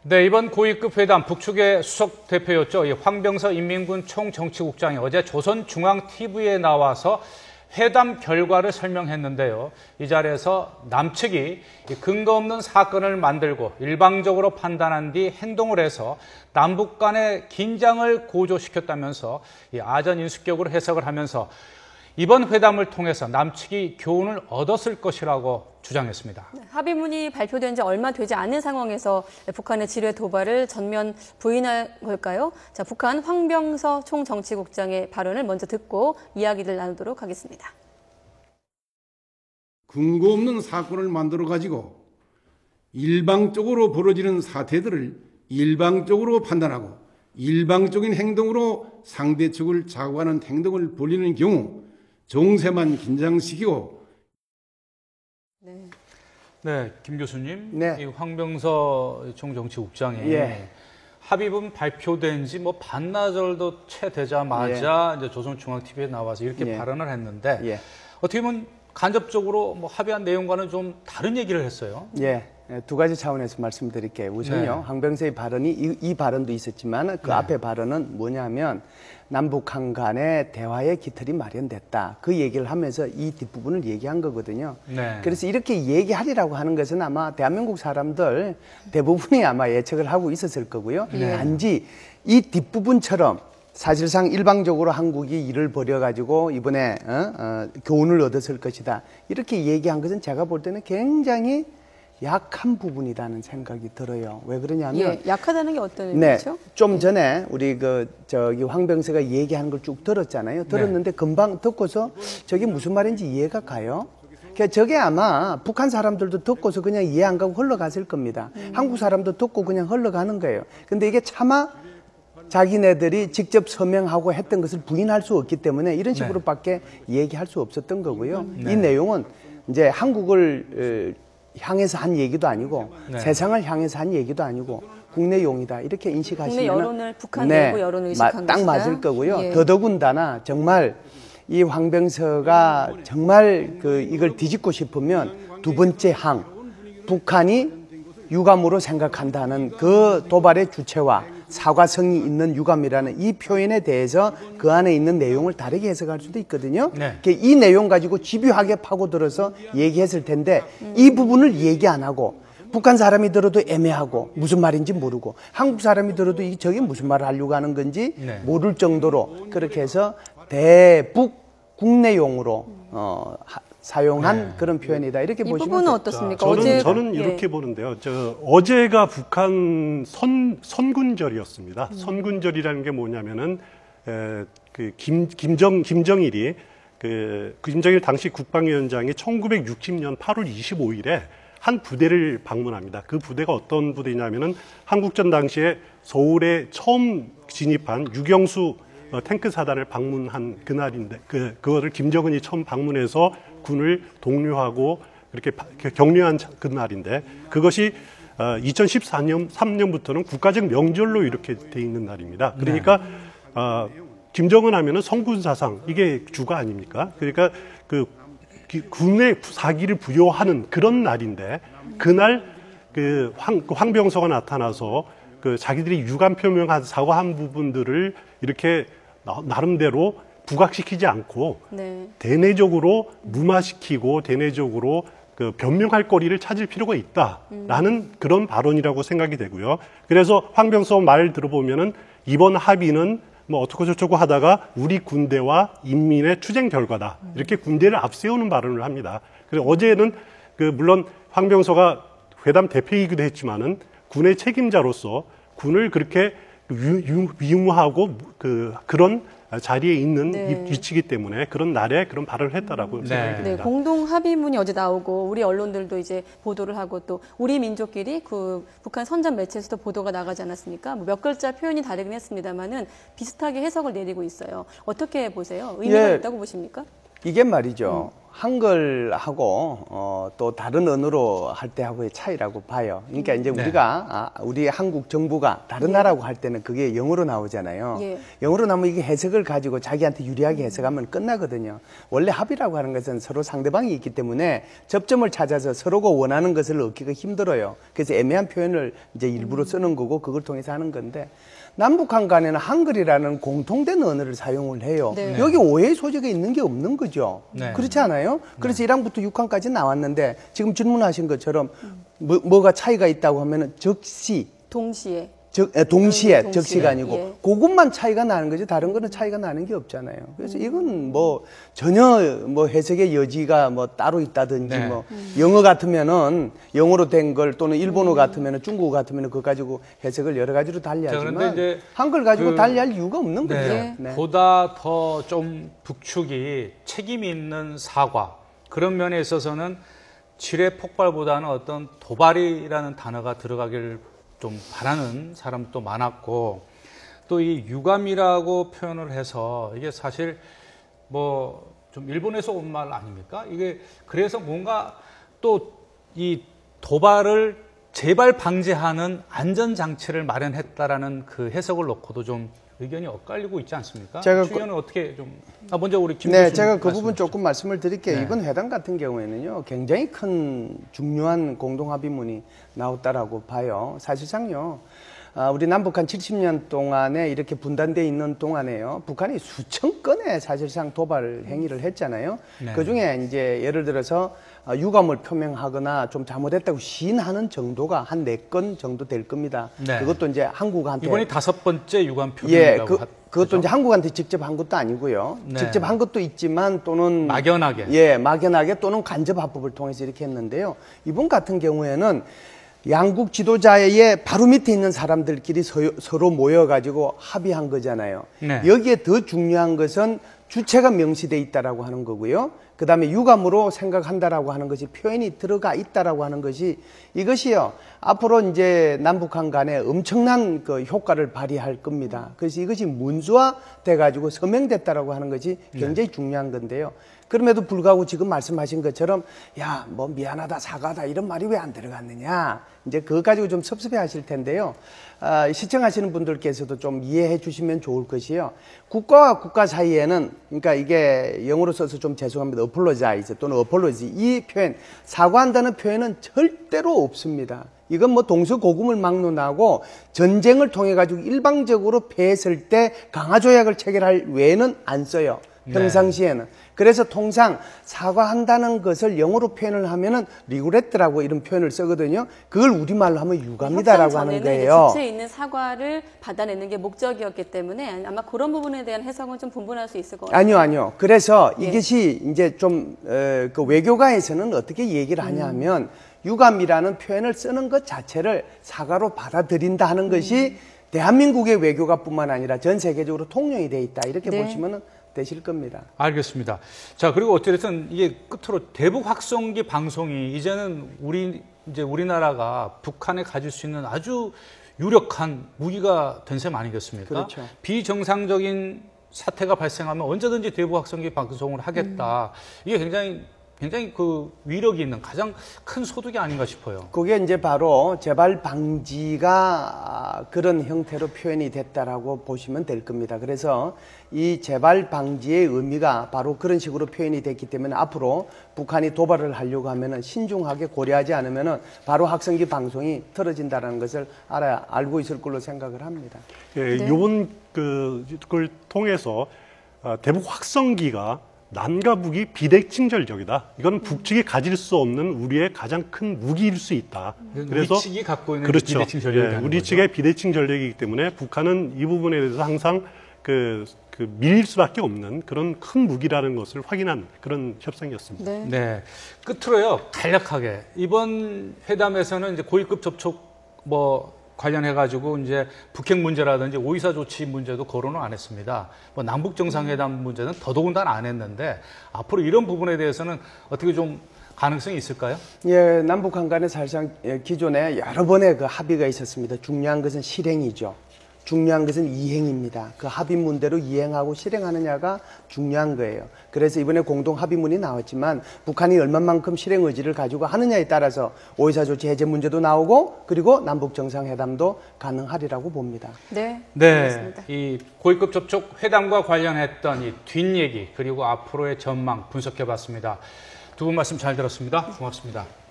네, 이번 고위급 회담 북측의 수석 대표였죠. 황병서 인민군 총정치국장이 어제 조선중앙TV에 나와서 회담 결과를 설명했는데요. 이 자리에서 남측이 근거 없는 사건을 만들고 일방적으로 판단한 뒤 행동을 해서 남북 간의 긴장을 고조시켰다면서 아전 인수격으로 해석을 하면서 이번 회담을 통해서 남측이 교훈을 얻었을 것이라고 주장했습니다. 합의문이 발표된 지 얼마 되지 않은 상황에서 북한의 지뢰 도발을 전면 부인한 걸까요? 자, 북한 황병서 총정치국장의 발언을 먼저 듣고 이야기를 나누도록 하겠습니다. 근거 없는 사건을 만들어가지고 일방적으로 벌어지는 사태들을 일방적으로 판단하고 일방적인 행동으로 상대 측을 좌우하는 행동을 벌이는 경우 정세만 긴장시키고. 네, 김 교수님. 네. 이 황병서 총정치국장이 합의문 발표된 지 뭐 반나절도 채 되자마자 이제 조선중앙TV에 나와서 이렇게 발언을 했는데 어떻게 보면 간접적으로 뭐 합의한 내용과는 좀 다른 얘기를 했어요. 두 가지 차원에서 말씀드릴게요. 우선요, 황병서의 발언이 이 발언도 있었지만 그 앞에 발언은 뭐냐면 남북한 간의 대화의 기틀이 마련됐다. 그 얘기를 하면서 이 뒷부분을 얘기한 거거든요. 그래서 이렇게 얘기하리라고 하는 것은 아마 대한민국 사람들 대부분이 아마 예측을 하고 있었을 거고요. 단지 이 뒷부분처럼 사실상 일방적으로 한국이 일을 벌여가지고 이번에 교훈을 얻었을 것이다. 이렇게 얘기한 것은 제가 볼 때는 굉장히 약한 부분이라는 생각이 들어요. 왜 그러냐면 약하다는 게 어떤 의미죠? 좀 전에 우리 황병서가 얘기하는 걸 쭉 들었잖아요. 들었는데 금방 듣고서 저게 무슨 말인지 이해가 가요. 그러니까 저게 아마 북한 사람들도 듣고서 그냥 이해 안 가고 흘러갔을 겁니다. 한국 사람도 듣고 그냥 흘러가는 거예요. 근데 이게 차마 자기네들이 직접 서명하고 했던 것을 부인할 수 없기 때문에 이런 식으로밖에 얘기할 수 없었던 거고요. 이 내용은 이제 한국을 향해서 한 얘기도 아니고 세상을 향해서 한 얘기도 아니고 국내용이다 이렇게 인식하시면 국내 여론을 북한 내부 여론을 의식한 딱 것이다. 맞을 거고요. 더더군다나 정말 이 황병서가 정말 이걸 뒤집고 싶으면 두 번째 항 북한이 유감으로 생각한다는 그 도발의 주체와 사과성이 있는 유감이라는 이 표현에 대해서 그 안에 있는 내용을 다르게 해석할 수도 있거든요. 이 내용 가지고 집요하게 파고들어서 얘기했을 텐데 이 부분을 얘기 안 하고 북한 사람이 들어도 애매하고 무슨 말인지 모르고 한국 사람이 들어도 저게 무슨 말을 하려고 하는 건지 모를 정도로 그렇게 해서 대북 국내용으로 사용한 그런 표현이다. 이렇게 보시면 이 부분은 어떻습니까? 저는 이렇게 보는데요. 어제가 북한 선군절이었습니다. 선군절이라는 게 뭐냐면은 김정일이 김정일 당시 국방위원장이 1960년 8월 25일에 한 부대를 방문합니다. 그 부대가 어떤 부대냐면은 한국전 당시에 서울에 처음 진입한 유경수 탱크 사단을 방문한 그날인데 그거를 김정은이 처음 방문해서 군을 독려하고 이렇게 격려한 그날인데 그것이 2014년부터는 국가적 명절로 이렇게 돼 있는 날입니다. 그러니까 김정은 하면은 성군사상 이게 주가 아닙니까? 그러니까 군의 사기를 부여하는 그런 날인데 그날 황병서가 나타나서 자기들이 유감 표명한 사과한 부분들을 이렇게 나름대로 부각시키지 않고 대내적으로 무마시키고 대내적으로 변명할 거리를 찾을 필요가 있다라는 그런 발언이라고 생각이 되고요. 그래서 황병서 말 들어보면은 이번 합의는 뭐 어떻고 저쩌고 하다가 우리 군대와 인민의 투쟁 결과다. 이렇게 군대를 앞세우는 발언을 합니다. 그래서 어제는 물론 황병서가 회담 대표이기도 했지만은 군의 책임자로서 군을 그렇게 위무하고 그런 자리에 있는 위치이기 때문에 그런 날에 그런 발언을 했다라고 생각이 됩니다. 공동 합의문이 어제 나오고 우리 언론들도 이제 보도를 하고 또 우리 민족끼리 북한 선전 매체에서도 보도가 나가지 않았습니까? 몇 글자 표현이 다르긴 했습니다만은 비슷하게 해석을 내리고 있어요. 어떻게 보세요? 의미가 있다고 보십니까? 이게 말이죠. 한글하고 또 다른 언어로 할 때하고의 차이라고 봐요. 그러니까 이제 네. 우리 한국 정부가 다른 나라하고 할 때는 그게 영어로 나오잖아요. 예. 영어로 나오면 이게 해석을 가지고 자기한테 유리하게 해석하면 끝나거든요. 원래 합의라고 하는 것은 서로 상대방이 있기 때문에 접점을 찾아서 서로가 원하는 것을 얻기가 힘들어요. 그래서 애매한 표현을 이제 일부러 쓰는 거고 그걸 통해서 하는 건데 남북한 간에는 한글이라는 공통된 언어를 사용을 해요. 네. 여기 오해의 소지가 있는 게 없는 거죠. 네. 그렇지 않아요? 그래서 1항부터 6항까지 나왔는데 지금 질문하신 것처럼 뭐가 차이가 있다고 하면은 적시, 동시에. 동시에, 동시에, 적시가 아니고 예. 그것만 차이가 나는 거지 다른 거는 차이가 나는 게 없잖아요. 그래서 이건 뭐 전혀 뭐 해석의 여지가 뭐 따로 있다든지 네. 뭐 영어 같으면은 영어로 된 걸 또는 일본어 같으면은 중국어 같으면은 그거 가지고 해석을 여러 가지로 자, 달리하지만 그런데 이제 한글 가지고 그- 달리할 이유가 없는 거죠. 네. 네. 보다 더 좀 북측이 책임 있는 사과 그런 면에 있어서는 지뢰 폭발보다는 어떤 도발이라는 단어가 들어가길 좀 바라는 사람도 많았고 또 이 유감이라고 표현을 해서 이게 사실 뭐 좀 일본에서 온 말 아닙니까? 이게 그래서 뭔가 또 이 도발을 재발 방지하는 안전 장치를 마련했다라는 그 해석을 놓고도 좀 의견이 엇갈리고 있지 않습니까? 제가 추 의원은 어떻게 좀 먼저 우리 김 네, 교수님 제가 그 말씀해 부분 주시죠. 조금 말씀을 드릴게요. 네. 이번 회담 같은 경우에는요, 굉장히 큰 중요한 공동합의문이 나왔다라고 봐요. 사실상요, 우리 남북한 70년 동안에 이렇게 분단되어 있는 동안에요, 북한이 수천 건의 사실상 도발 행위를 했잖아요. 네. 그 중에 이제 예를 들어서 유감을 표명하거나 좀 잘못했다고 시인하는 정도가 한 4건 정도 될 겁니다. 네. 그것도 이제 한국한테. 이번이 5번째 유감 예, 표명이라고 그것도 이제 한국한테 직접 한 것도 아니고요. 네. 직접 한 것도 있지만 또는 막연하게. 예, 막연하게 또는 간접 합법을 통해서 이렇게 했는데요. 이번 같은 경우에는 양국 지도자의 바로 밑에 있는 사람들끼리 서로 모여가지고 합의한 거잖아요. 네. 여기에 더 중요한 것은 주체가 명시돼 있다라고 하는 거고요. 그 다음에 유감으로 생각한다라고 하는 것이 표현이 들어가 있다라고 하는 것이 이것이요. 앞으로 이제 남북한 간에 엄청난 그 효과를 발휘할 겁니다. 그래서 이것이 문수화돼 가지고 서명됐다라고 하는 것이 굉장히 중요한 건데요. 그럼에도 불구하고 지금 말씀하신 것처럼 야, 뭐 미안하다, 사과하다 이런 말이 왜 안 들어갔느냐. 이제 그거 가지고 좀 섭섭해 하실 텐데요. 시청하시는 분들께서도 좀 이해해 주시면 좋을 것이요. 국가와 국가 사이에는 그러니까 이게 영어로 써서 좀 죄송합니다. apologize 또는 apology 이 표현, 사과한다는 표현은 절대로 없습니다. 이건 뭐 동서고금을 막론하고 전쟁을 통해 가지고 일방적으로 패했을 때 강화조약을 체결할 외에는 안 써요. 평상시에는. 그래서 통상 사과한다는 것을 영어로 표현을 하면은 리그레트라고 이런 표현을 쓰거든요. 그걸 우리말로 하면 유감이다라고 하는 거예요. 주체에 있는 사과를 받아내는 게 목적이었기 때문에 아마 그런 부분에 대한 해석은 좀 분분할 수 있을 것 같아요. 아니요. 그래서 예. 이것이 이제 좀 그 외교가에서는 어떻게 얘기를 하냐면 유감이라는 표현을 쓰는 것 자체를 사과로 받아들인다 하는 것이 대한민국의 외교가뿐만 아니라 전 세계적으로 통용이 돼 있다 이렇게 네. 보시면 되실 겁니다. 알겠습니다. 자, 그리고 어쨌든 이게 끝으로 대북 확성기 방송이 이제는 우리나라가 북한에 가질 수 있는 아주 유력한 무기가 된 셈 아니겠습니까? 그렇죠. 비정상적인 사태가 발생하면 언제든지 대북 확성기 방송을 하겠다. 이게 굉장히 그 위력이 있는 가장 큰 소득이 아닌가 싶어요. 그게 이제 바로 재발 방지가 그런 형태로 표현이 됐다라고 보시면 될 겁니다. 그래서 이 재발 방지의 의미가 바로 그런 식으로 표현이 됐기 때문에 앞으로 북한이 도발을 하려고 하면은 신중하게 고려하지 않으면은 바로 확성기 방송이 틀어진다는 것을 알고 있을 걸로 생각을 합니다. 예, 네. 요번 그걸 통해서 대북 확성기가 남과 북이 비대칭절적이다. 이건 북측이 가질 수 없는 우리의 가장 큰 무기일 수 있다. 우리 측이 갖고 있는 그렇죠. 비대칭 전력이 우리 측의 비대칭 전력이기 때문에 북한은 이 부분에 대해서 항상 밀릴 수밖에 없는 그런 큰 무기라는 것을 확인한 그런 협상이었습니다. 네. 네. 끝으로요, 간략하게. 이번 회담에서는 이제 고위급 접촉 관련해가지고 이제 북핵 문제라든지 오이사 조치 문제도 거론을 안 했습니다. 남북 정상회담 문제는 더더군다나 안 했는데 앞으로 이런 부분에 대해서는 어떻게 좀 가능성이 있을까요? 예, 남북한 간에 사실상 기존에 여러 번의 그 합의가 있었습니다. 중요한 것은 실행이죠. 중요한 것은 이행입니다. 그 합의문대로 이행하고 실행하느냐가 중요한 거예요. 그래서 이번에 공동 합의문이 나왔지만 북한이 얼마만큼 실행 의지를 가지고 하느냐에 따라서 오이사 조치 해제 문제도 나오고 그리고 남북 정상회담도 가능하리라고 봅니다. 네, 네, 알겠습니다. 이 고위급 접촉 회담과 관련했던 이 뒷얘기 그리고 앞으로의 전망 분석해봤습니다. 두 분 말씀 잘 들었습니다. 고맙습니다.